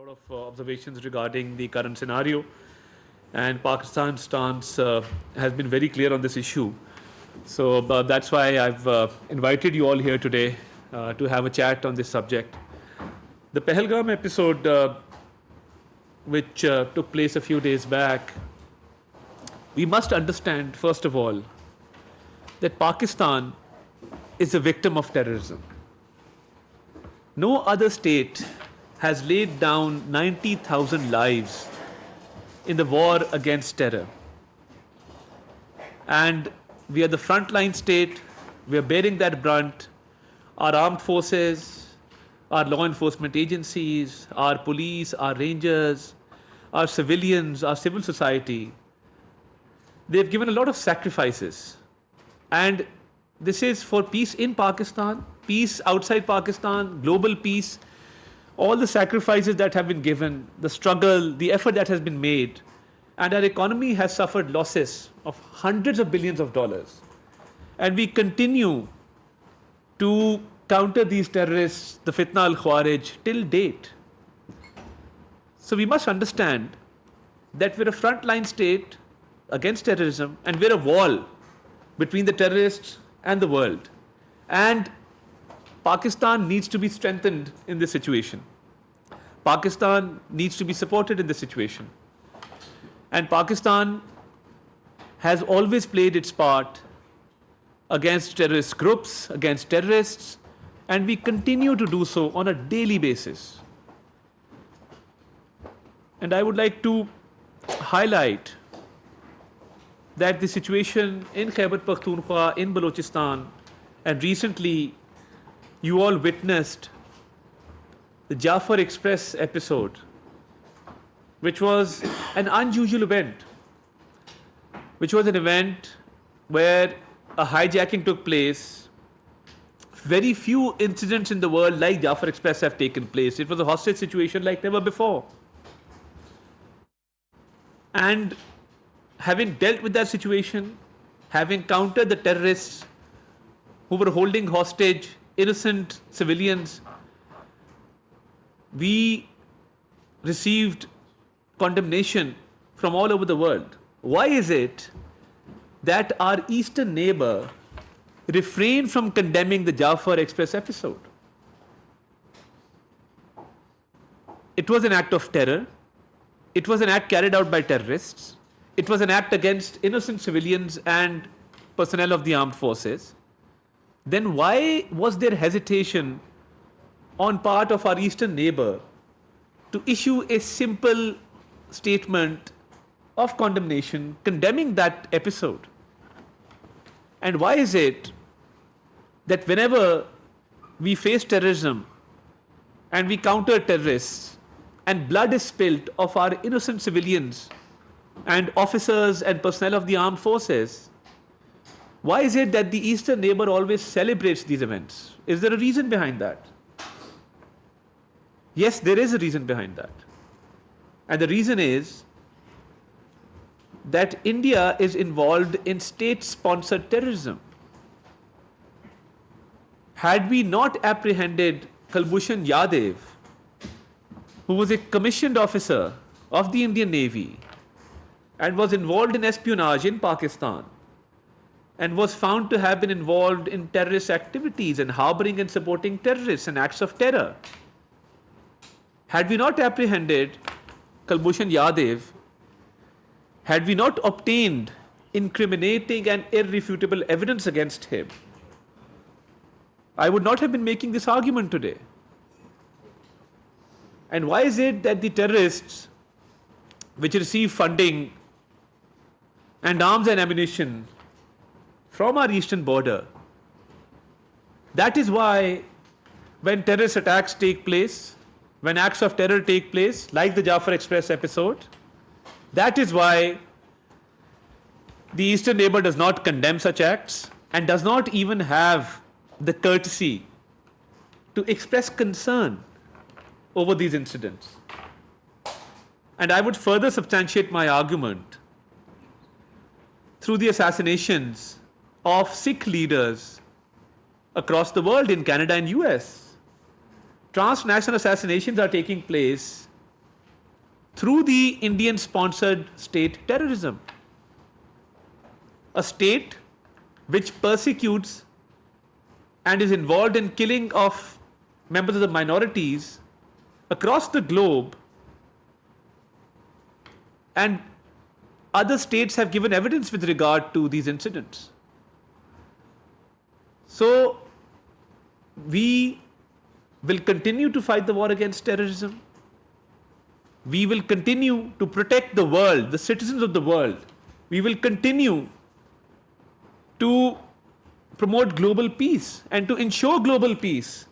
lot of observations regarding the current scenario, and Pakistan's stance has been very clear on this issue. So that's why I've invited you all here today to have a chat on this subject. The Pahalgam episode, which took place a few days back, we must understand, first of all, that Pakistan is a victim of terrorism. No other state has laid down 90,000 lives in the war against terror. And we are the frontline state, we are bearing that brunt. Our armed forces, our law enforcement agencies, our police, our rangers, our civilians, our civil society, they've given a lot of sacrifices. And this is for peace in Pakistan, peace outside Pakistan, global peace, all the sacrifices that have been given, the struggle, the effort that has been made, and our economy has suffered losses of hundreds of billions of dollars. And we continue to counter these terrorists, the fitna al-Khawarij, till date. So we must understand that we're a frontline state against terrorism, and we're a wall between the terrorists and the world. And Pakistan needs to be strengthened in this situation. Pakistan needs to be supported in this situation. And Pakistan has always played its part against terrorist groups, against terrorists, and we continue to do so on a daily basis. And I would like to highlight that the situation in Khyber Pakhtunkhwa, in Balochistan, and recently you all witnessed the Jaffer Express episode, which was an unusual event, which was an event where a hijacking took place. Very few incidents in the world like Jaffer Express have taken place. It was a hostage situation like never before. And having dealt with that situation, having countered the terrorists who were holding hostage innocent civilians, we received condemnation from all over the world. Why is it that our eastern neighbor refrained from condemning the Jaffer Express episode? It was an act of terror. It was an act carried out by terrorists. It was an act against innocent civilians and personnel of the armed forces. Then why was there hesitation on part of our eastern neighbor to issue a simple statement of condemnation condemning that episode? And why is it that whenever we face terrorism and we counter terrorists and blood is spilt of our innocent civilians and officers and personnel of the armed forces, why is it that the eastern neighbor always celebrates these events? Is there a reason behind that? Yes, there is a reason behind that. And the reason is that India is involved in state-sponsored terrorism. Had we not apprehended Kulbhushan Yadav, who was a commissioned officer of the Indian Navy and was involved in espionage in Pakistan, and was found to have been involved in terrorist activities and harboring and supporting terrorists and acts of terror. Had we not apprehended Kulbhushan Yadav, had we not obtained incriminating and irrefutable evidence against him, I would not have been making this argument today. And why is it that the terrorists which receive funding and arms and ammunition from our eastern border, that is why when terrorist attacks take place, when acts of terror take place, like the Jaffer Express episode, that is why the eastern neighbor does not condemn such acts and does not even have the courtesy to express concern over these incidents. And I would further substantiate my argument through the assassinations of Sikh leaders across the world in Canada and US. Transnational assassinations are taking place through the Indian sponsored state terrorism. A state which persecutes and is involved in killing of members of the minorities across the globe, and other states have given evidence with regard to these incidents. So we will continue to fight the war against terrorism. We will continue to protect the world, the citizens of the world. We will continue to promote global peace and to ensure global peace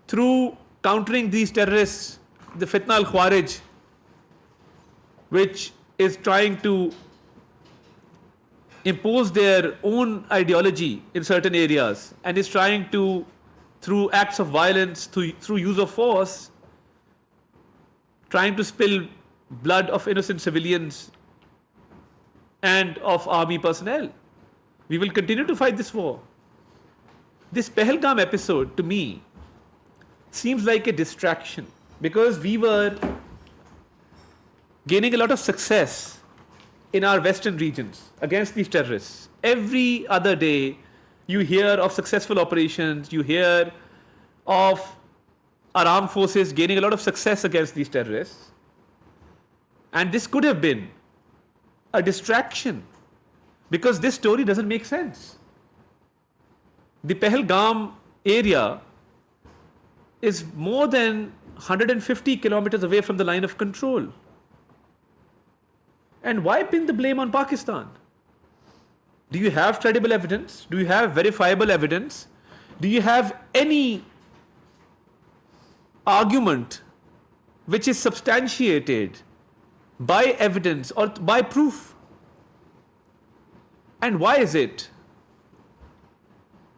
through countering these terrorists, the Fitna al-Khawarij, which is trying to impose their own ideology in certain areas and is trying to, through acts of violence, through use of force, trying to spill blood of innocent civilians and of army personnel. We will continue to fight this war. This Pahalgam episode, to me, seems like a distraction because we were gaining a lot of success in our western regions against these terrorists. Every other day, you hear of successful operations, you hear of our armed forces gaining a lot of success against these terrorists. And this could have been a distraction because this story doesn't make sense. The Pahalgam area is more than 150 kilometers away from the line of control. And why pin the blame on Pakistan? Do you have credible evidence? Do you have verifiable evidence? Do you have any argument which is substantiated by evidence or by proof? And why is it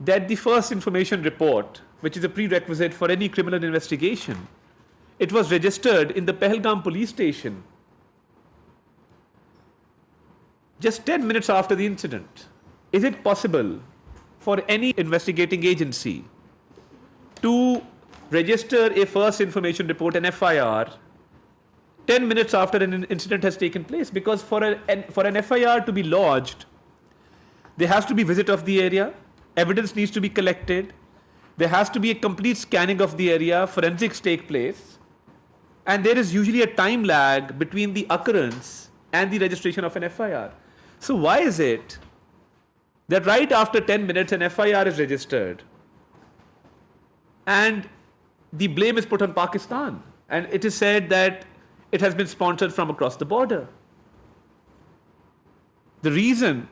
that the first information report, which is a prerequisite for any criminal investigation, it was registered in the Pahalgam police station just 10 minutes after the incident? Is it possible for any investigating agency to register a first information report, an FIR, 10 minutes after an incident has taken place? Because for an FIR to be lodged, there has to be visit of the area, evidence needs to be collected, there has to be a complete scanning of the area, forensics take place, and there is usually a time lag between the occurrence and the registration of an FIR. So why is it that right after 10 minutes an FIR is registered and the blame is put on Pakistan and it is said that it has been sponsored from across the border? The reason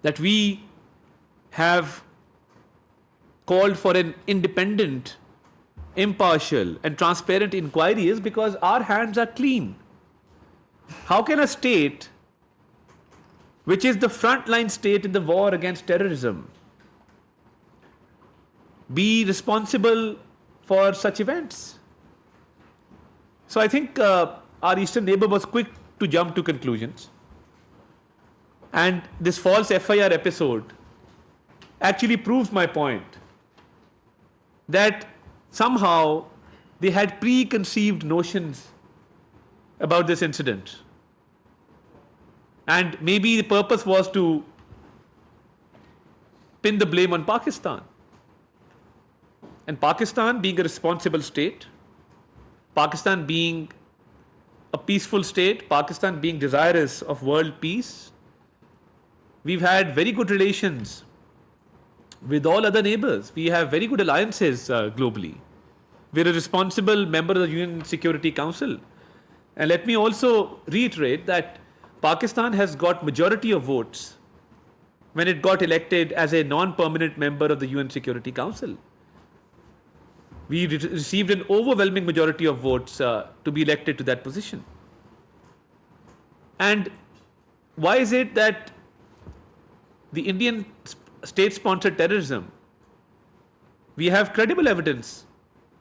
that we have called for an independent, impartial and transparent inquiry is because our hands are clean. How can a state which is the frontline state in the war against terrorism be responsible for such events? So I think our eastern neighbor was quick to jump to conclusions. And this false FIR episode actually proves my point that somehow they had preconceived notions about this incident. And maybe the purpose was to pin the blame on Pakistan. And Pakistan being a responsible state, Pakistan being a peaceful state, Pakistan being desirous of world peace, we've had very good relations with all other neighbors. We have very good alliances globally. We're a responsible member of the UN Security Council. And let me also reiterate that Pakistan has got majority of votes when it got elected as a non-permanent member of the UN Security Council. We received an overwhelming majority of votes to be elected to that position. And why is it that the Indian state-sponsored terrorism, we have credible evidence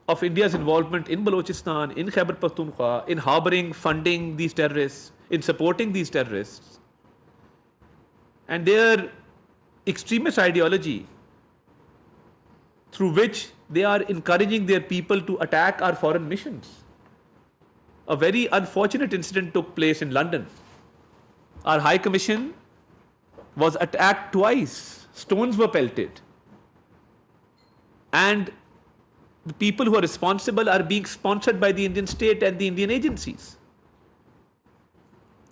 of India's involvement in Balochistan, in Khyber Pakhtunkhwa, in harboring, funding these terrorists, in supporting these terrorists, and their extremist ideology through which they are encouraging their people to attack our foreign missions. a very unfortunate incident took place in London. Our High Commission was attacked twice. Stones were pelted. And the people who are responsible are being sponsored by the Indian state and the Indian agencies.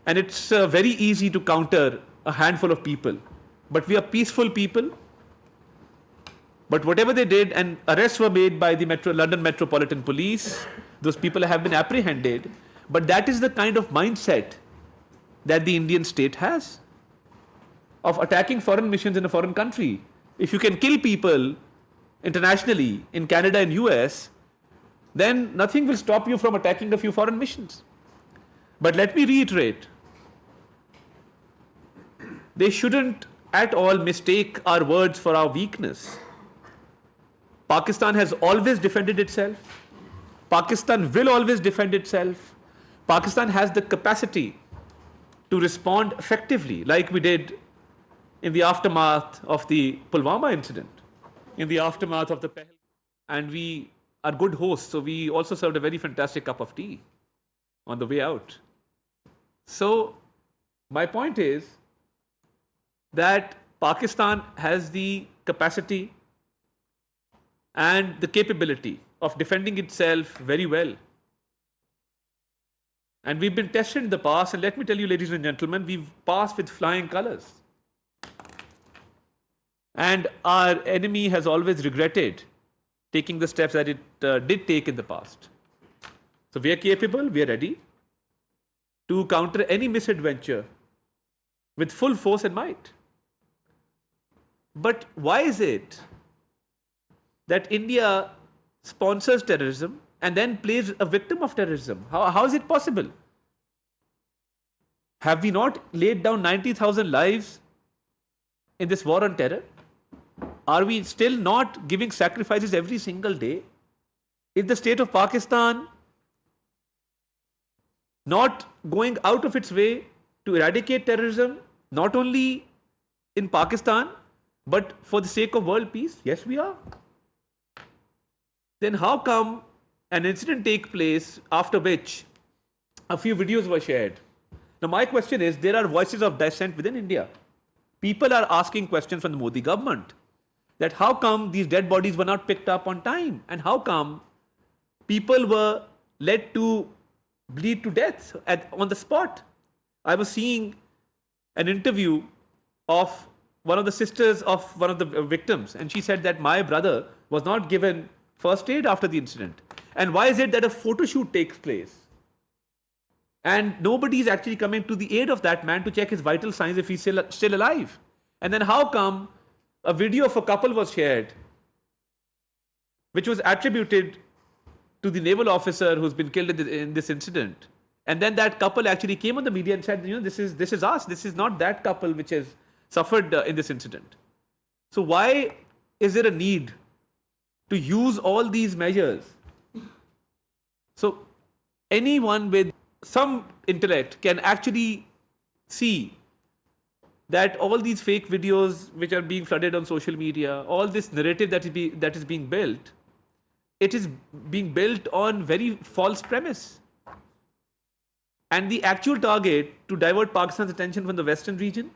And it's very easy to counter a handful of people. But we are peaceful people. But whatever they did, and arrests were made by the London Metropolitan Police, those people have been apprehended. But that is the kind of mindset that the Indian state has of attacking foreign missions in a foreign country. If you can kill people internationally in Canada and US, then nothing will stop you from attacking a few foreign missions. But let me reiterate, they shouldn't at all mistake our words for our weakness. Pakistan has always defended itself. Pakistan will always defend itself. Pakistan has the capacity to respond effectively, like we did in the aftermath of the Pulwama incident, in the aftermath of the Pahalgam. And we are good hosts, so we also served a very fantastic cup of tea on the way out. So my point is that Pakistan has the capacity and the capability of defending itself very well. And we've been tested in the past, and let me tell you, ladies and gentlemen, we've passed with flying colors. And our enemy has always regretted taking the steps that it did take in the past. So we are capable, we are ready to counter any misadventure with full force and might. But why is it that India sponsors terrorism and then plays a victim of terrorism? How is it possible? Have we not laid down 90,000 lives in this war on terror? Are we still not giving sacrifices every single day? Is the state of Pakistan not going out of its way to eradicate terrorism, not only in Pakistan, but for the sake of world peace? Yes, we are. Then how come an incident takes place after which a few videos were shared? Now my question is, there are voices of dissent within India. People are asking questions from the Modi government that how come these dead bodies were not picked up on time, and how come people were led to bleed to death on the spot. I was seeing an interview of one of the sisters of one of the victims, and she said that my brother was not given first aid after the incident. And why is it that a photo shoot takes place and nobody is actually coming to the aid of that man to check his vital signs if he's still alive? And then how come a video of a couple was shared which was attributed to the naval officer who's been killed in this incident, and then that couple actually came on the media and said, this is us, this is not that couple which has suffered in this incident. So why is there a need to use all these measures? So anyone with some intellect can actually see that all these fake videos which are being flooded on social media, all this narrative that is being built, it is being built on very false premise. And the actual target to divert Pakistan's attention from the western region.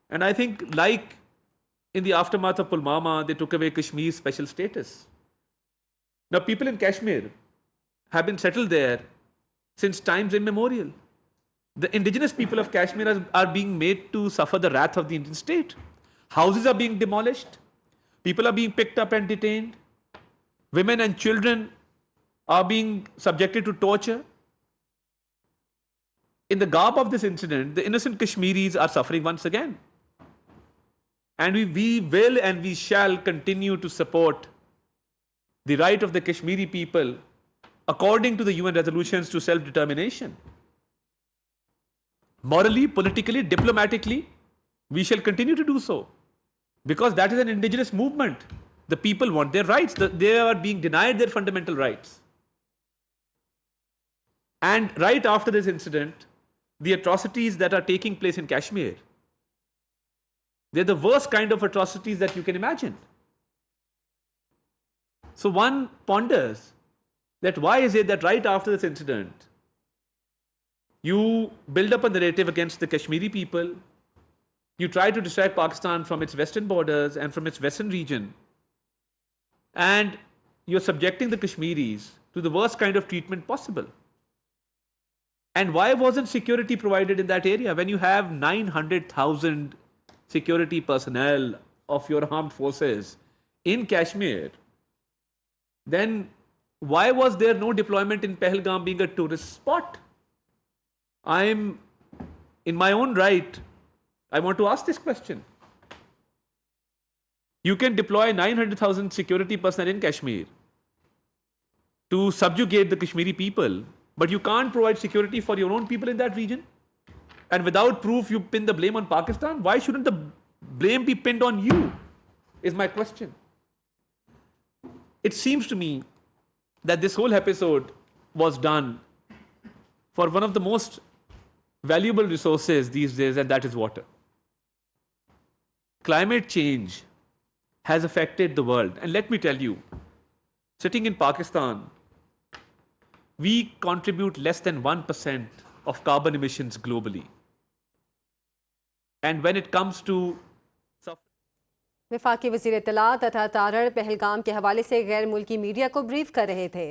And I think, like in the aftermath of Pulwama, they took away Kashmir's special status. Now people in Kashmir have been settled there since times immemorial. The indigenous people of Kashmir are being made to suffer the wrath of the Indian state. Houses are being demolished. People are being picked up and detained. Women and children are being subjected to torture. In the garb of this incident, the innocent Kashmiris are suffering once again. And we will and we shall continue to support the right of the Kashmiri people according to the UN resolutions to self-determination. Morally, politically, diplomatically, we shall continue to do so. Because that is an indigenous movement. The people want their rights. They are being denied their fundamental rights. And right after this incident, the atrocities that are taking place in Kashmir, they're the worst kind of atrocities that you can imagine. So one ponders that why is it that right after this incident, you build up a narrative against the Kashmiri people, you try to distract Pakistan from its western borders and from its western region, and you're subjecting the Kashmiris to the worst kind of treatment possible. And why wasn't security provided in that area when you have 900,000 security personnel of your armed forces in Kashmir? Then why was there no deployment in Pahalgam being a tourist spot? I'm, in my own right, I want to ask this question. You can deploy 900,000 security personnel in Kashmir to subjugate the Kashmiri people, but you can't provide security for your own people in that region? And without proof, you pin the blame on Pakistan? Why shouldn't the blame be pinned on you? Is my question. It seems to me that this whole episode was done for one of the most valuable resources these days, and that is water. Climate change has affected the world. And let me tell you, sitting in Pakistan, we contribute less than 1% of carbon emissions globally. And when it comes to वफाकी वज़ीर इत्तलात अता तारड़ पहलगाम के हवाले से गैर मुल्की media को brief कर रहे थे।